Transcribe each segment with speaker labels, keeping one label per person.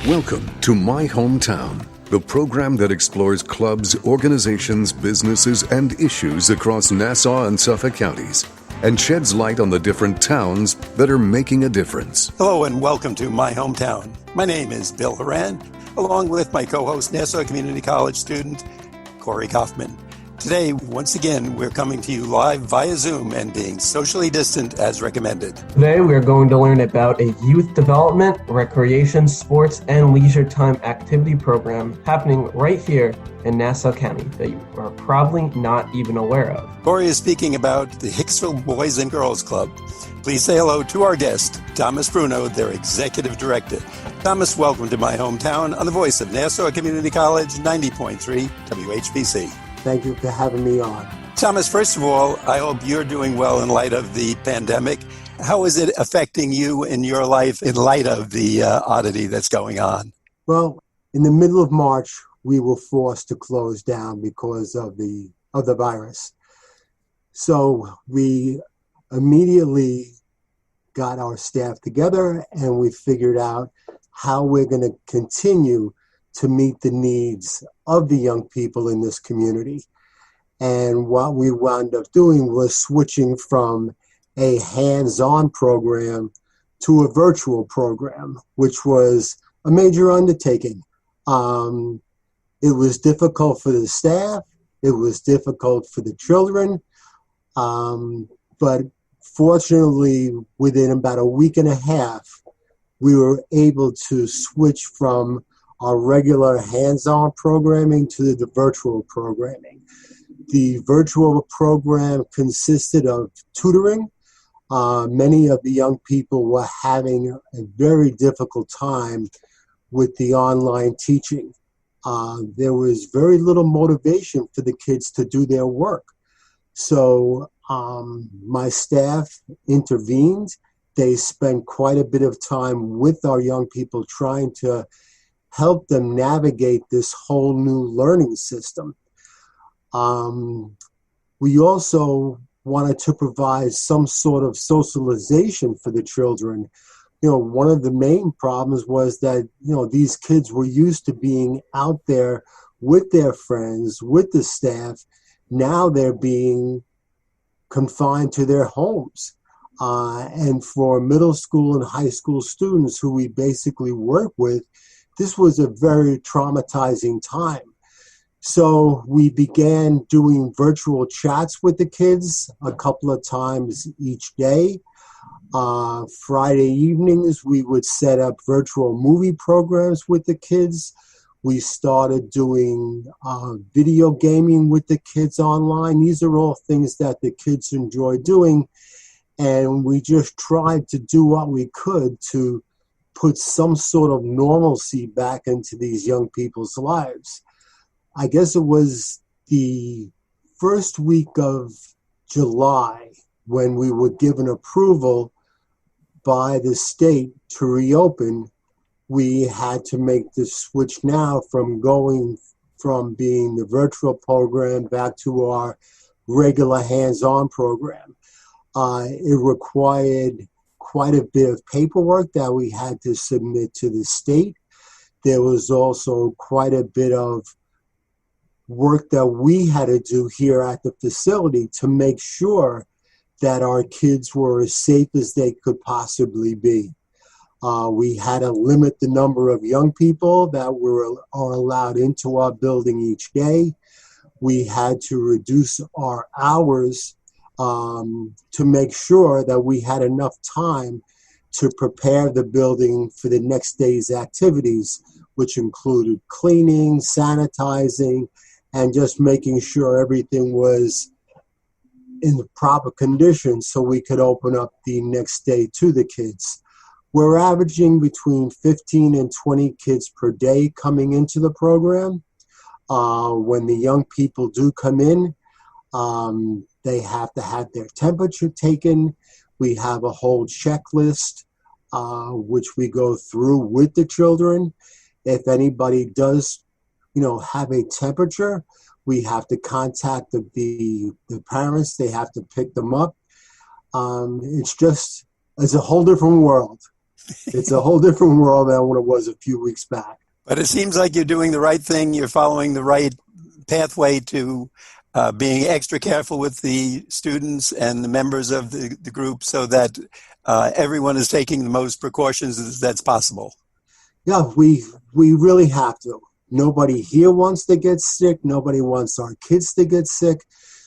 Speaker 1: Welcome to My Hometown, the program that explores clubs, organizations, businesses, and issues across Nassau and Suffolk counties and sheds light on the different towns that are making a difference.
Speaker 2: Hello and welcome to My Hometown. My name is Bill Horan, along with my co-host, Nassau Community College student, Corey Kaufman. Today, once again, we're coming to you live via Zoom and being socially distant as recommended.
Speaker 3: Today, we are going to learn about a youth development, recreation, sports, and leisure time activity program happening right here in Nassau County that you are probably not even aware of.
Speaker 2: Corey is speaking about the Hicksville Boys and Girls Club. Please say hello to our guest, Thomas Bruno, their executive director. Thomas, welcome to My Hometown on the voice of Nassau Community College 90.3 WHBC.
Speaker 4: Thank you for having me on.
Speaker 2: Thomas, first of all, I hope you're doing well in light of the pandemic. How is it affecting you in your life in light of the oddity that's going on?
Speaker 4: Well, in the middle of March, we were forced to close down because of the virus. So we immediately got our staff together and we figured out how we're going to continue to meet the needs of the young people in this community. And what we wound up doing was switching from a hands-on program to a virtual program, which was a major undertaking. It was difficult for the staff, it was difficult for the children, but fortunately, within about a week and a half, we were able to switch from our regular hands-on programming to the virtual programming. The virtual program consisted of tutoring. Many of the young people were having a very difficult time with the online teaching. There was very little motivation for the kids to do their work. So my staff intervened. They spent quite a bit of time with our young people trying to help them navigate this whole new learning system. We also wanted to provide some sort of socialization for the children. You know, one of the main problems was that, you know, these kids were used to being out there with their friends, with the staff. Now they're being confined to their homes. And for middle school and high school students who we basically work with, this was a very traumatizing time. So we began doing virtual chats with the kids a couple of times each day. Friday evenings, we would set up virtual movie programs with the kids. We started doing video gaming with the kids online. These are all things that the kids enjoy doing. And we just tried to do what we could to put some sort of normalcy back into these young people's lives. I guess it was the first week of July when we were given approval by the state to reopen. We had to make the switch now from going from being the virtual program back to our regular hands-on program. It required quite a bit of paperwork that we had to submit to the state. There was also quite a bit of work that we had to do here at the facility to make sure that our kids were as safe as they could possibly be. We had to limit the number of young people that are allowed into our building each day. We had to reduce our hours to make sure that we had enough time to prepare the building for the next day's activities, which included cleaning, sanitizing, and just making sure everything was in the proper condition so we could open up the next day to the kids. We're averaging between 15 and 20 kids per day coming into the program. When the young people do come in, they have to have their temperature taken. We have a whole checklist, which we go through with the children. If anybody does, have a temperature, we have to contact the parents. They have to pick them up. It's a whole different world. It's a whole different world than what it was a few weeks back.
Speaker 2: But it seems like you're doing the right thing. You're following the right pathway to being extra careful with the students and the members of the group so that everyone is taking the most precautions that's possible.
Speaker 4: Yeah, we really have to. Nobody here wants to get sick. Nobody wants our kids to get sick.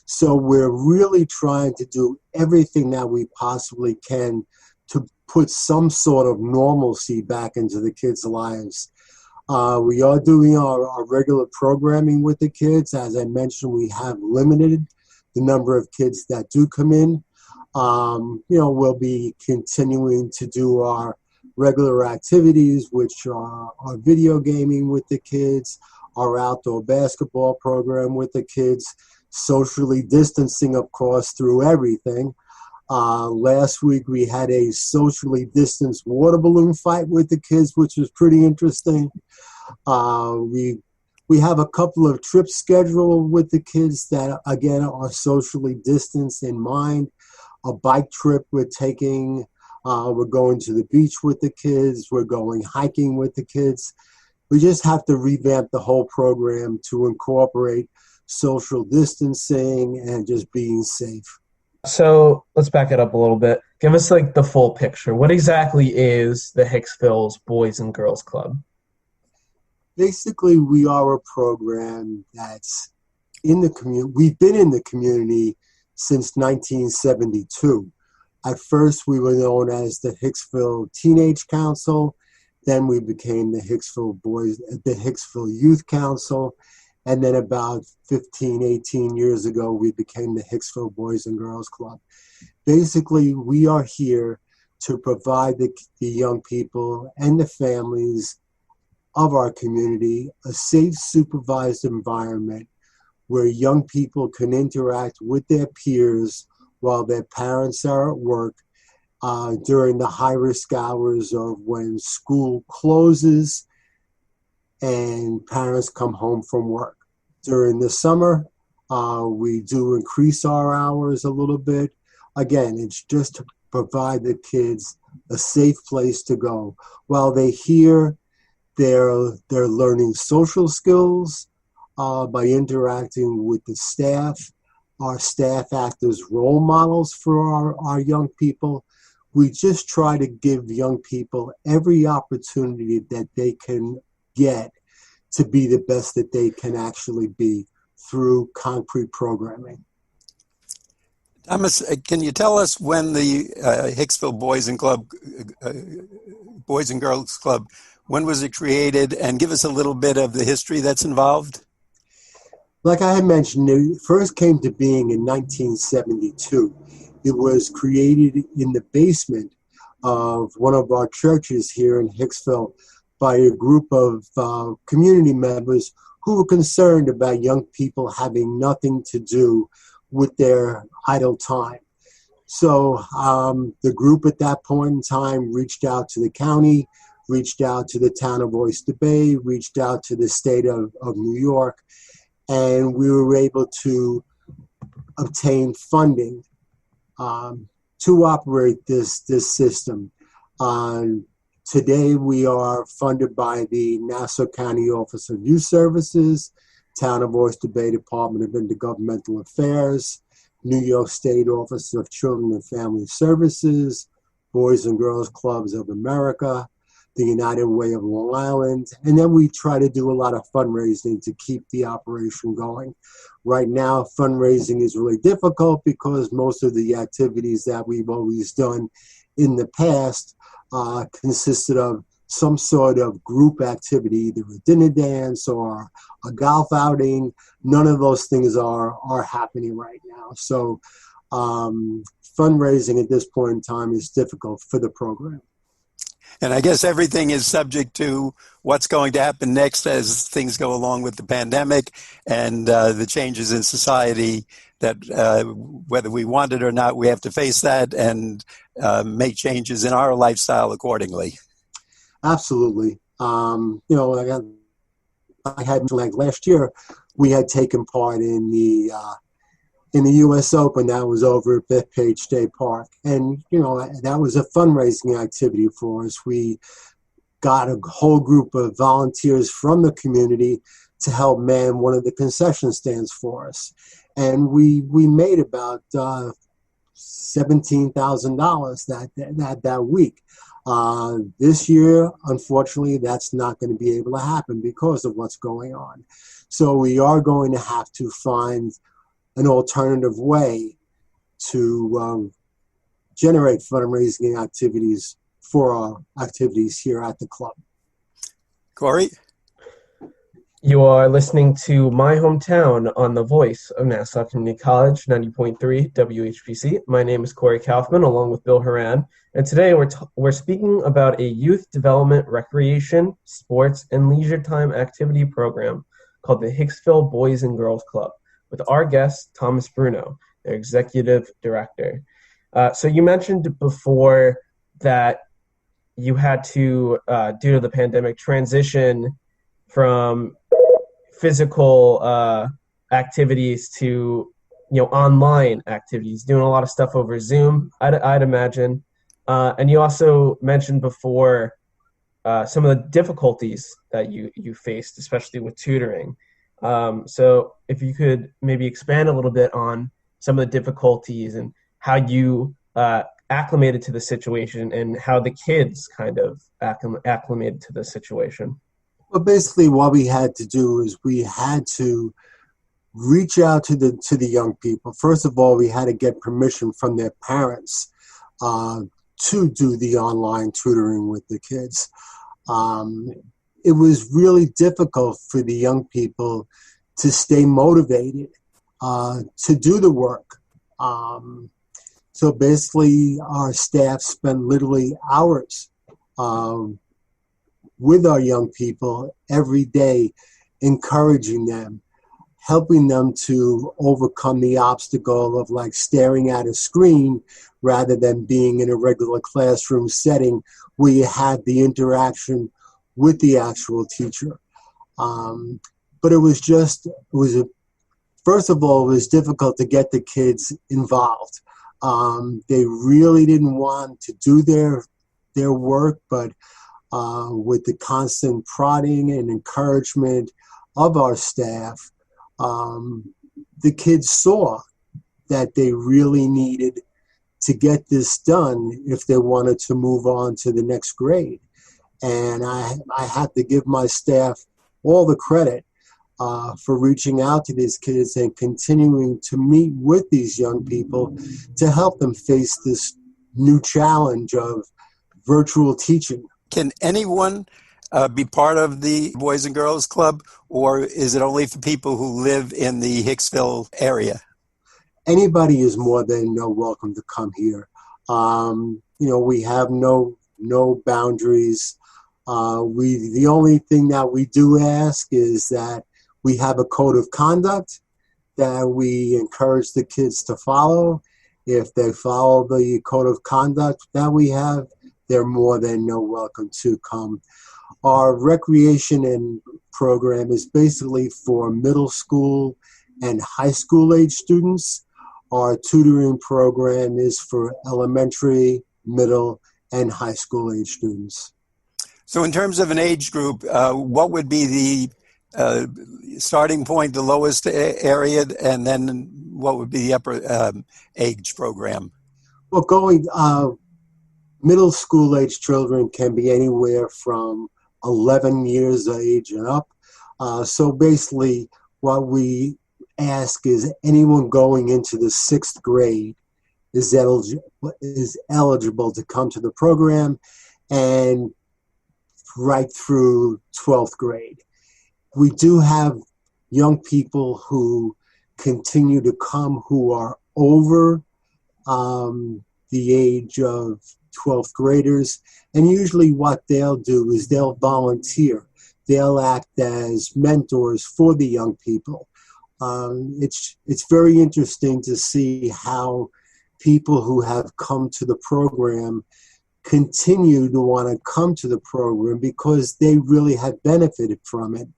Speaker 4: So we're really trying to do everything that we possibly can to put some sort of normalcy back into the kids' lives. We are doing our regular programming with the kids. As I mentioned, we have limited the number of kids that do come in. We'll be continuing to do our regular activities, which are our video gaming with the kids, our outdoor basketball program with the kids, socially distancing, of course, through everything. Last week we had a socially distanced water balloon fight with the kids, which was pretty interesting. We have a couple of trips scheduled with the kids that, again, are socially distanced in mind. A bike trip we're taking. We're going to the beach with the kids. We're going hiking with the kids. We just have to revamp the whole program to incorporate social distancing and just being safe.
Speaker 3: So let's back it up a little bit. Give us the full picture. What exactly is the Hicksville's Boys and Girls Club?
Speaker 4: Basically, we are a program that's in the community. We've been in the community since 1972. At first, we were known as the Hicksville Teenage Council. Then we became the Hicksville Youth Council. And then about 15, 18 years ago, we became the Hicksville Boys and Girls Club. Basically, we are here to provide the young people and the families of our community a safe, supervised environment where young people can interact with their peers while their parents are at work during the high-risk hours of when school closes and parents come home from work. During the summer, we do increase our hours a little bit. Again, it's just to provide the kids a safe place to go. While they're here, they're learning social skills by interacting with the staff. Our staff act as role models for our young people. We just try to give young people every opportunity that they can get to be the best that they can actually be through concrete programming.
Speaker 2: Thomas, can you tell us when the Hicksville Boys and Girls Club, when was it created, and give us a little bit of the history that's involved?
Speaker 4: Like I had mentioned, it first came to being in 1972. It was created in the basement of one of our churches here in Hicksville by a group of community members who were concerned about young people having nothing to do with their idle time. So the group at that point in time reached out to the county, reached out to the town of Oyster Bay, reached out to the state of New York, and we were able to obtain funding to operate this system. Today we are funded by the Nassau County Office of Youth Services, Town of Oyster Bay Department of Intergovernmental Affairs, New York State Office of Children and Family Services, Boys and Girls Clubs of America, the United Way of Long Island, and then we try to do a lot of fundraising to keep the operation going. Right now, fundraising is really difficult because most of the activities that we've always done in the past consisted of some sort of group activity, either a dinner dance or a golf outing. None of those things are happening right now. So fundraising at this point in time is difficult for the program.
Speaker 2: And I guess everything is subject to what's going to happen next as things go along with the pandemic and the changes in society that whether we want it or not, we have to face that and make changes in our lifestyle accordingly.
Speaker 4: Absolutely. I had last year, we had taken part in the in the U.S. Open that was over at Bethpage State Park. And, that was a fundraising activity for us. We got a whole group of volunteers from the community to help man one of the concession stands for us. And we made about $17,000 that week. This year, unfortunately, that's not going to be able to happen because of what's going on. So we are going to have to find an alternative way to generate fundraising activities for our activities here at the club.
Speaker 2: Corey?
Speaker 3: You are listening to My Hometown on the voice of Nassau Community College, 90.3 WHPC. My name is Corey Kaufman, along with Bill Horan, and today we're speaking about a youth development, recreation, sports, and leisure time activity program called the Hicksville Boys and Girls Club, with our guest, Thomas Bruno, their executive director. So you mentioned before that you had to, due to the pandemic, transition from physical activities to online activities, doing a lot of stuff over Zoom, I'd imagine. And you also mentioned before some of the difficulties that you faced, especially with tutoring. So if you could maybe expand a little bit on some of the difficulties and how you acclimated to the situation and how the kids kind of acclimated to the situation.
Speaker 4: Well, basically what we had to do is we had to reach out to the young people. First of all, we had to get permission from their parents to do the online tutoring with the kids. It was really difficult for the young people to stay motivated to do the work. So basically, our staff spent literally hours with our young people every day, encouraging them, helping them to overcome the obstacle of staring at a screen rather than being in a regular classroom setting where you had the interaction with the actual teacher. But first of all, it was difficult to get the kids involved. They really didn't want to do their work, but with the constant prodding and encouragement of our staff, the kids saw that they really needed to get this done if they wanted to move on to the next grade. And I have to give my staff all the credit for reaching out to these kids and continuing to meet with these young people to help them face this new challenge of virtual teaching.
Speaker 2: Can anyone be part of the Boys and Girls Club, or is it only for people who live in the Hicksville area?
Speaker 4: Anybody is more than welcome to come here. We have no boundaries. The only thing that we do ask is that we have a code of conduct that we encourage the kids to follow. If they follow the code of conduct that we have, they're more than welcome to come. Our recreation and program is basically for middle school and high school age students. Our tutoring program is for elementary, middle, and high school age students.
Speaker 2: So in terms of an age group, what would be the starting point, the lowest area, and then what would be the upper age program?
Speaker 4: Well, middle school age children can be anywhere from 11 years of age and up. So basically what we ask is anyone going into the 6th grade is eligible to come to the program, and right through 12th grade. We do have young people who continue to come who are over the age of 12th graders, and usually what they'll do is they'll volunteer. They'll act as mentors for the young people. It's very interesting to see how people who have come to the program continue to want to come to the program because they really have benefited from it,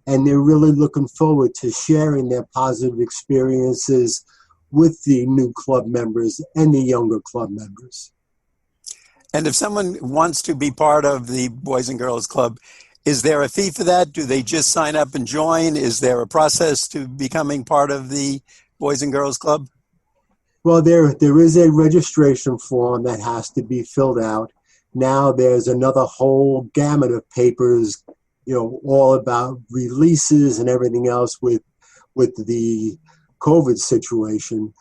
Speaker 4: and they're really looking forward to sharing their positive experiences with the new club members and the younger club members.
Speaker 2: And if someone wants to be part of the Boys and Girls Club, is there a fee for that? Do they just sign up and join? Is there a process to becoming part of the Boys and Girls Club?
Speaker 4: Well, there is a registration form that has to be filled out. Now there's another whole gamut of papers, all about releases and everything else with the COVID situation.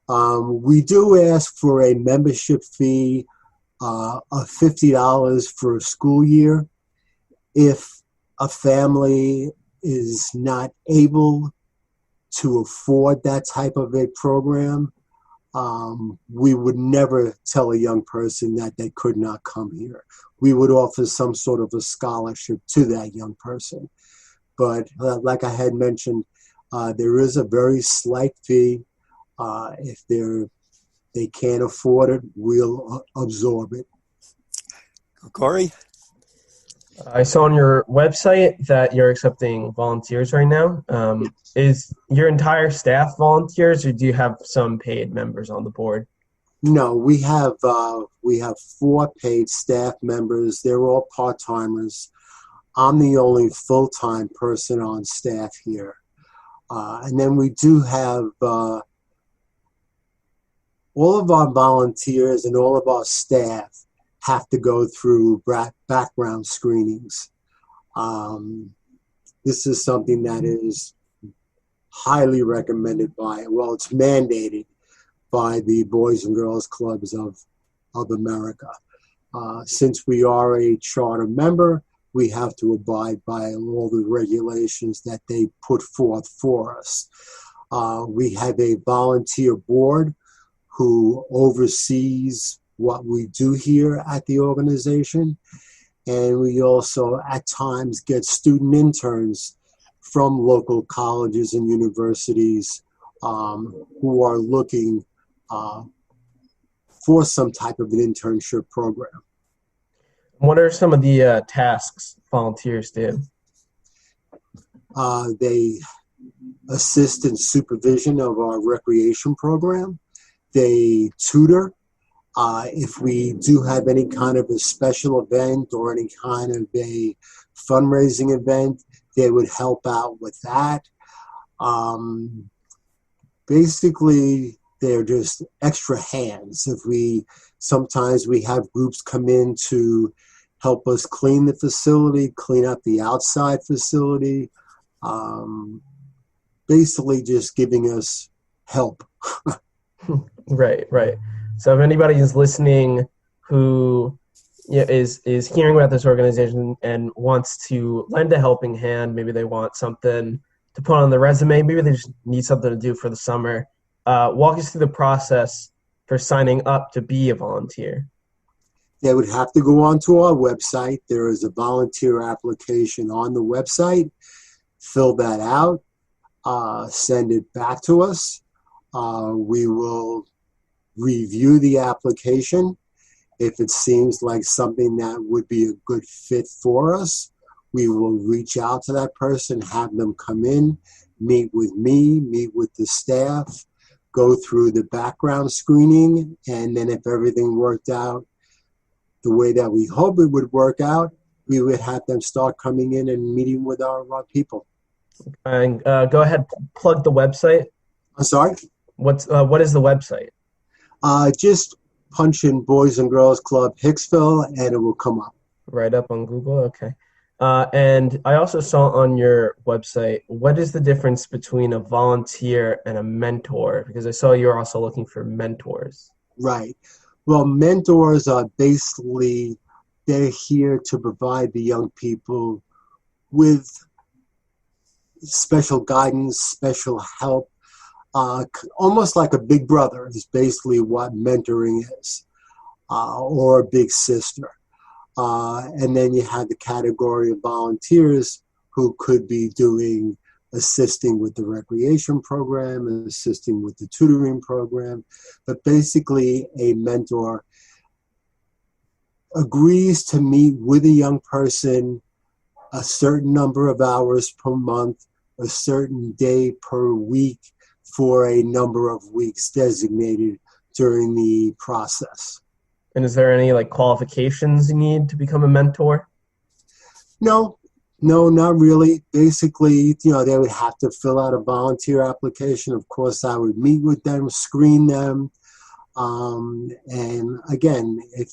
Speaker 4: We do ask for a membership fee of $50 for a school year. If a family is not able to afford that type of a program, we would never tell a young person that they could not come here. We would offer some sort of a scholarship to that young person. But like I had mentioned, there is a very slight fee. If they can't afford it, we'll absorb it.
Speaker 2: Corey?
Speaker 3: I saw on your website that you're accepting volunteers right now. Is your entire staff volunteers, or do you have some paid members on the board?
Speaker 4: No, we have 4 paid staff members. They're all part-timers. I'm the only full-time person on staff here. And then we do have all of our volunteers and all of our staff have to go through background screenings. This is something that is highly recommended it's mandated by the Boys and Girls Clubs of America. Since we are a charter member, we have to abide by all the regulations that they put forth for us. We have a volunteer board who oversees what we do here at the organization. And we also, at times, get student interns from local colleges and universities who are looking for some type of an internship program.
Speaker 3: What are some of the tasks volunteers do?
Speaker 4: They assist in supervision of our recreation program. They tutor. If we do have any kind of a special event or any kind of a fundraising event, they would help out with that. Basically, they're just extra hands. Sometimes we have groups come in to help us clean the facility, clean up the outside facility, basically just giving us help.
Speaker 3: Right. So if anybody is listening who is hearing about this organization and wants to lend a helping hand, maybe they want something to put on the resume, maybe they just need something to do for the summer, walk us through the process for signing up to be a volunteer.
Speaker 4: They would have to go onto our website. There is a volunteer application on the website. Fill that out, send it back to us. We will review the application. If it seems like something that would be a good fit for us, we will reach out to that person, have them come in, meet with me, meet with the staff, go through the background screening, and then if everything worked out the way that we hope it would work out, we would have them start coming in and meeting with our people.
Speaker 3: And go ahead, plug the website.
Speaker 4: I'm sorry?
Speaker 3: What is the website?
Speaker 4: Just punch in Boys and Girls Club Hicksville and it will come up.
Speaker 3: Right up on Google? Okay. And I also saw on your website, what is the difference between a volunteer and a mentor? Because I saw you're also looking for mentors.
Speaker 4: Right. Well, mentors are basically, they're here to provide the young people with special guidance, special help. Almost like a big brother is basically what mentoring is, or a big sister. And then you have the category of volunteers who could be assisting with the recreation program and assisting with the tutoring program. But basically, a mentor agrees to meet with a young person a certain number of hours per month, a certain day per week, for a number of weeks designated during the process.
Speaker 3: And is there any qualifications you need to become a mentor?
Speaker 4: No, not really. Basically, they would have to fill out a volunteer application. Of course, I would meet with them, screen them. And again, if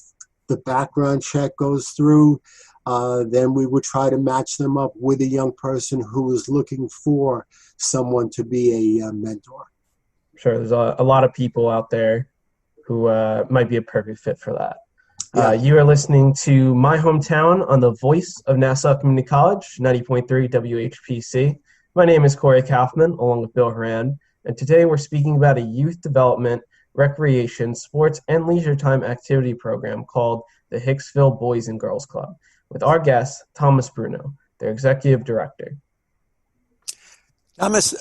Speaker 4: the background check goes through, then we would try to match them up with a young person who is looking for someone to be a mentor.
Speaker 3: Sure, there's a lot of people out there who might be a perfect fit for that.
Speaker 4: Yeah.
Speaker 3: You are listening to My Hometown on the Voice of Nassau Community College, 90.3 WHPC. My name is Corey Kaufman, along with Bill Horan, and today we're speaking about a youth development, recreation, sports, and leisure time activity program called the Hicksville Boys and Girls Club, with our guest, Thomas Bruno, their executive director.
Speaker 2: Thomas,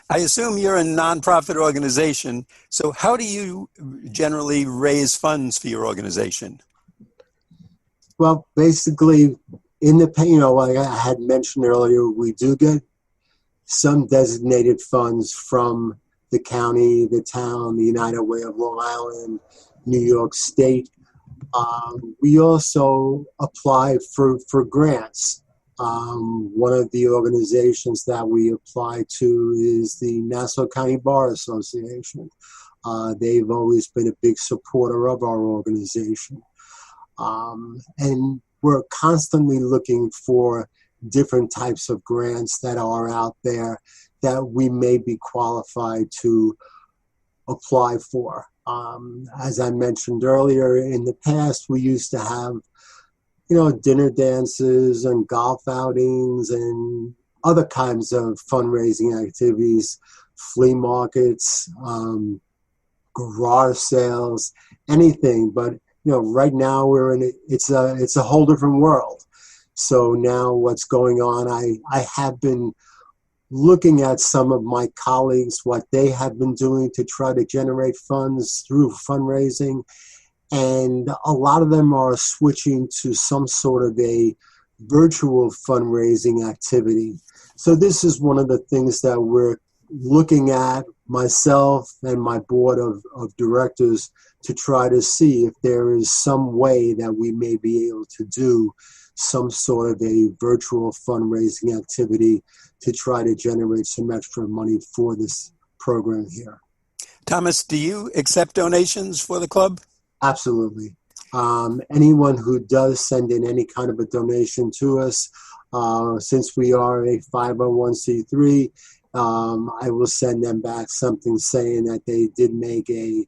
Speaker 2: I assume you're a nonprofit organization, so how do you generally raise funds for your organization?
Speaker 4: Well, basically, like I had mentioned earlier, we do get some designated funds from the county, the town, the United Way of Long Island, New York State. We also apply for grants. One of the organizations that we apply to is the Nassau County Bar Association. They've always been a big supporter of our organization. And we're constantly looking for different types of grants that are out there that we may be qualified to apply for. As I mentioned earlier, in the past, we used to have dinner dances and golf outings and other kinds of fundraising activities, flea markets, garage sales, anything. But right now it's a whole different world. So now what's going on? I have been looking at some of my colleagues, what they have been doing to try to generate funds through fundraising. And a lot of them are switching to some sort of a virtual fundraising activity. So this is one of the things that we're looking at, myself and my board of directors, to try to see if there is some way that we may be able to do some sort of a virtual fundraising activity to try to generate some extra money for this program here.
Speaker 2: Thomas, do you accept donations for the club?
Speaker 4: Absolutely. Anyone who does send in any kind of a donation to us, since we are a 501c3, I will send them back something saying that they did make a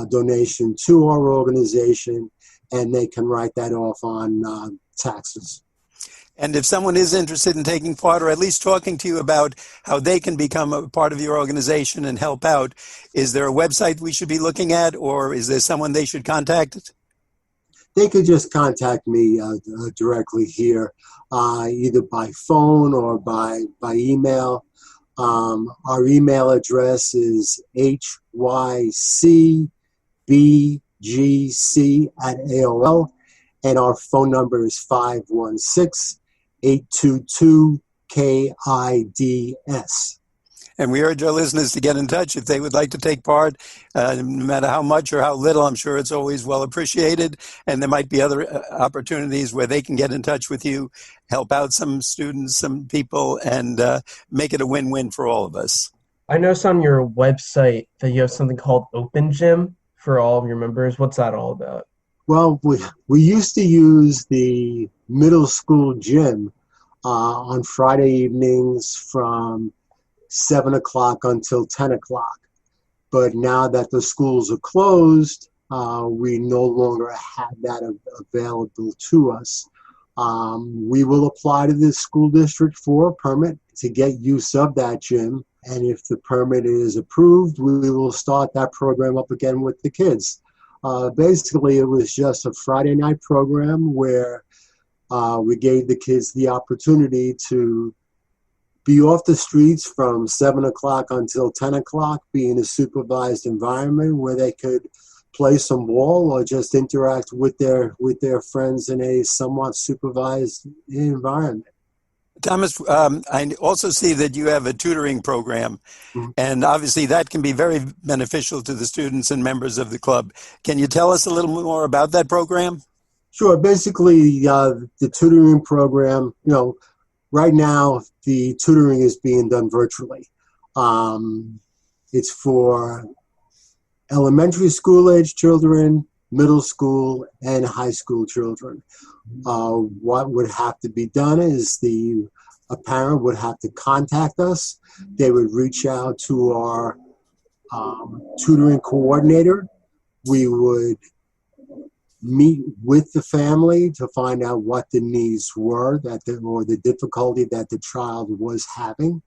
Speaker 4: donation to our organization, and they can write that off on taxes.
Speaker 2: And if someone is interested in taking part, or at least talking to you about how they can become a part of your organization and help out, is there a website we should be looking at, or is there someone they should contact?
Speaker 4: They could just contact me directly here, either by phone or by email. Our email address is hycbgc@AOL, and our phone number is 516-822-KIDS.
Speaker 2: And we urge our listeners to get in touch if they would like to take part, no matter how much or how little. I'm sure it's always well appreciated. And there might be other opportunities where they can get in touch with you, help out some students, some people, and make it a win-win for all of us.
Speaker 3: I noticed on your website that you have something called Open Gym for all of your members. What's that all about?
Speaker 4: Well, we used to use the middle school gym on Friday evenings from 7 o'clock until 10 o'clock. But now that the schools are closed, we no longer have that available to us. We will apply to the school district for a permit to get use of that gym. And if the permit is approved, we will start that program up again with the kids. Basically, it was just a Friday night program where we gave the kids the opportunity to be off the streets from 7 o'clock until 10 o'clock, be in a supervised environment where they could play some ball or just interact with their friends in a somewhat supervised environment.
Speaker 2: Thomas, I also see that you have a tutoring program, and obviously that can be very beneficial to the students and members of the club. Can you tell us a little more about that program?
Speaker 4: Sure. Basically, the tutoring program, right now the tutoring is being done virtually. It's for elementary school age children, middle school, and high school children. What would have to be done is a parent would have to contact us. They would reach out to our tutoring coordinator. We would meet with the family to find out what the needs were or the difficulty that the child was having.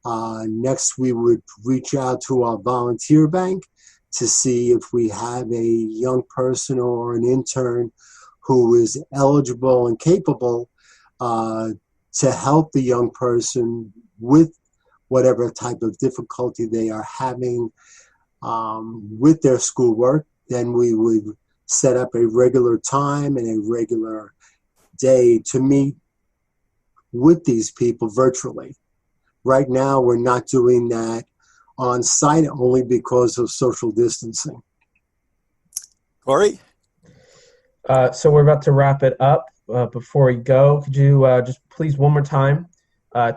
Speaker 4: Next, we would reach out to our volunteer bank to see if we have a young person or an intern who is eligible and capable to help the young person with whatever type of difficulty they are having with their schoolwork. Then we would set up a regular time and a regular day to meet with these people virtually. Right now, we're not doing that on site only because of social distancing.
Speaker 2: Corey?
Speaker 3: So we're about to wrap it up. Before we go, could you just please one more time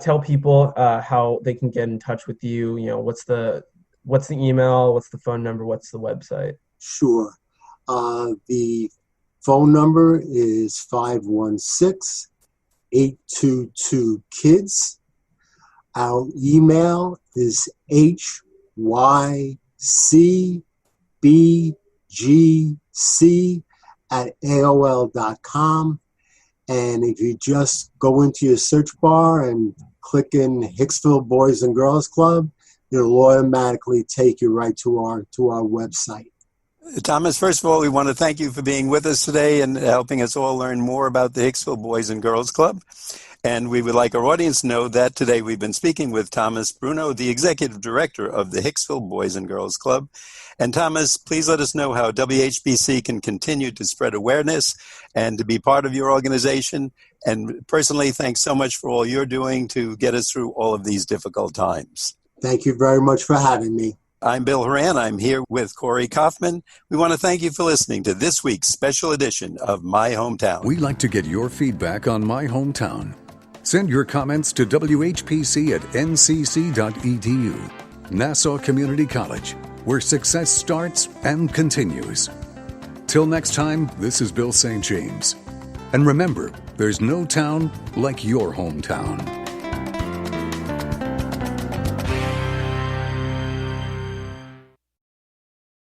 Speaker 3: tell people how they can get in touch with you? What's the email? What's the phone number? What's the website?
Speaker 4: Sure. The phone number is 516-822-KIDS. Our email is hycbgc@aol.com. And if you just go into your search bar and click in Hicksville Boys and Girls Club, it'll automatically take you right to our website.
Speaker 2: Thomas, first of all, we want to thank you for being with us today and helping us all learn more about the Hicksville Boys and Girls Club. And we would like our audience to know that today we've been speaking with Thomas Bruno, the Executive Director of the Hicksville Boys and Girls Club. And Thomas, please let us know how WHBC can continue to spread awareness and to be part of your organization. And personally, thanks so much for all you're doing to get us through all of these difficult times.
Speaker 4: Thank you very much for having me.
Speaker 2: I'm Bill Horan. I'm here with Corey Kaufman. We want to thank you for listening to this week's special edition of My Hometown.
Speaker 1: We like to get your feedback on My Hometown. Send your comments to whpc@ncc.edu. Nassau Community College, where success starts and continues. Till next time, this is Bill St. James. And remember, there's no town like your hometown.